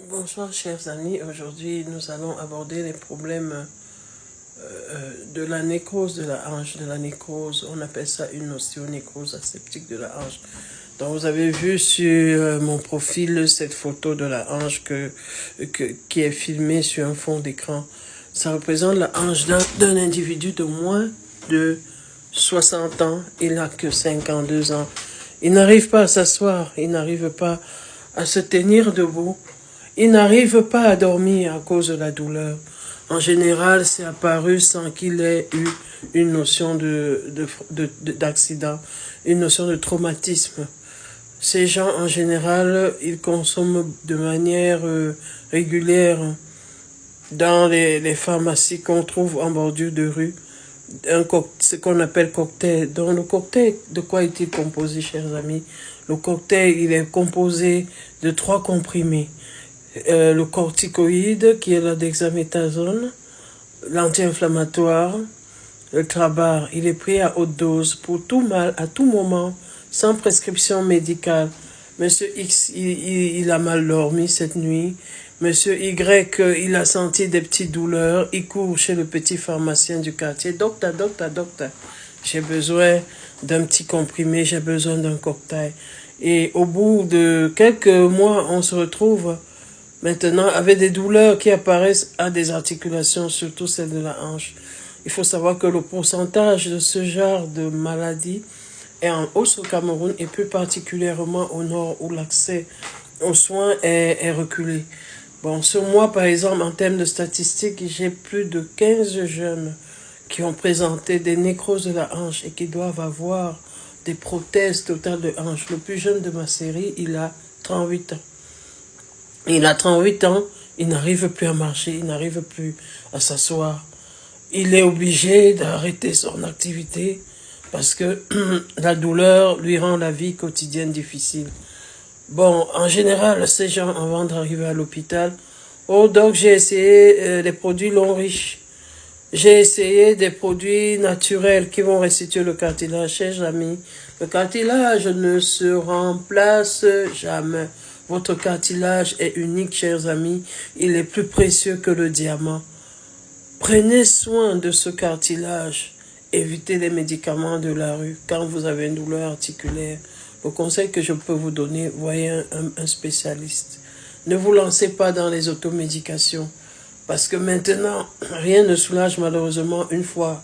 Bonsoir chers amis, aujourd'hui nous allons aborder les problèmes de la nécrose de la hanche, on appelle ça une ostéonécrose aseptique de la hanche. Donc vous avez vu sur mon profil cette photo de la hanche qui est filmée sur un fond d'écran. Ça représente la hanche d'un individu de moins de 60 ans, il n'a que 52 ans. Il n'arrive pas à s'asseoir, il n'arrive pas à se tenir debout. Il n'arrive pas à dormir à cause de la douleur. En général, c'est apparu sans qu'il ait eu une notion d'accident, une notion de traumatisme. Ces gens, en général, ils consomment de manière régulière dans les pharmacies qu'on trouve en bordure de rue, ce qu'on appelle cocktail. Donc le cocktail, de quoi est-il composé, chers amis? Le cocktail, il est composé de 3 comprimés. Le corticoïde qui est la dexaméthasone, l'anti-inflammatoire, le trabar. Il est pris à haute dose pour tout mal, à tout moment, sans prescription médicale. Monsieur X, il a mal dormi cette nuit. Monsieur Y, il a senti des petites douleurs. Il court chez le petit pharmacien du quartier. Docteur, j'ai besoin d'un petit comprimé, j'ai besoin d'un cocktail. Et au bout de quelques mois, on se retrouve maintenant avec des douleurs qui apparaissent à des articulations, surtout celles de la hanche. Il faut savoir que le pourcentage de ce genre de maladie est en hausse au Cameroun et plus particulièrement au nord où l'accès aux soins est reculé. Bon, ce mois, par exemple, en termes de statistiques, j'ai plus de 15 jeunes qui ont présenté des nécroses de la hanche et qui doivent avoir des prothèses totales de hanche. Le plus jeune de ma série, il a 38 ans. Il a 38 ans, il n'arrive plus à marcher, il n'arrive plus à s'asseoir. Il est obligé d'arrêter son activité parce que la douleur lui rend la vie quotidienne difficile. Bon, en général, ces gens, avant d'arriver à l'hôpital, oh donc j'ai essayé les produits longs riches. J'ai essayé des produits naturels qui vont restituer le cartilage. Chers amis, le cartilage ne se remplace jamais. Votre cartilage est unique, chers amis. Il est plus précieux que le diamant. Prenez soin de ce cartilage. Évitez les médicaments de la rue. Quand vous avez une douleur articulaire, le conseil que je peux vous donner, voyez un spécialiste. Ne vous lancez pas dans les automédications. Parce que maintenant, rien ne soulage malheureusement une fois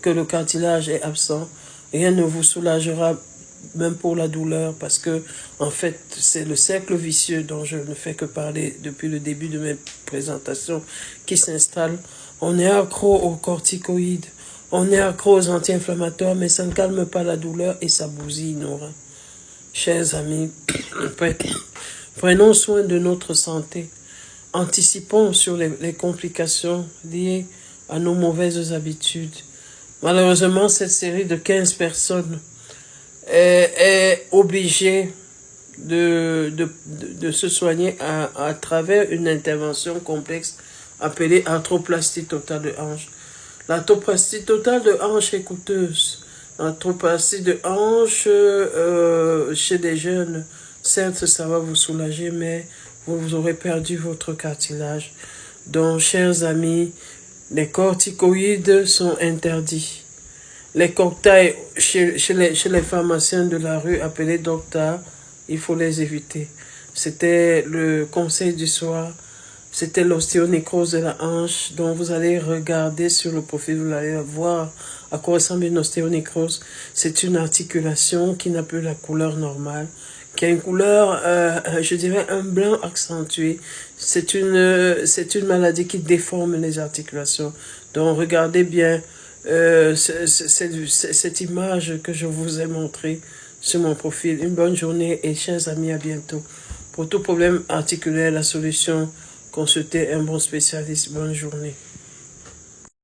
que le cartilage est absent. Rien ne vous soulagera même pour la douleur, parce que en fait c'est le cercle vicieux dont je ne fais que parler depuis le début de mes présentations qui s'installe. On est accro aux corticoïdes, on est accro aux anti-inflammatoires, mais ça ne calme pas la douleur et ça bousille nos reins. Chers amis, prenons soin de notre santé, anticipons sur les complications liées à nos mauvaises habitudes. Malheureusement, cette série de 15 personnes est obligé de se soigner à travers une intervention complexe appelée arthroplastie totale de hanche. L'arthroplastie totale de hanche est coûteuse. L'arthroplastie de hanche chez des jeunes, certes ça va vous soulager, mais vous aurez perdu votre cartilage. Donc, chers amis, les corticoïdes sont interdits. Les cocktails chez les pharmaciens de la rue appelés docteurs, il faut les éviter. C'était le conseil du soir. C'était l'ostéonécrose de la hanche. Donc vous allez regarder sur le profil, vous allez voir à quoi ressemble une ostéonécrose. C'est une articulation qui n'a plus la couleur normale, qui a une couleur, je dirais, un blanc accentué. C'est une maladie qui déforme les articulations. Donc regardez bien cette image que je vous ai montrée sur mon profil. Une bonne journée et chers amis, à bientôt. Pour tout problème articulaire, la solution, consultez un bon spécialiste. Bonne journée.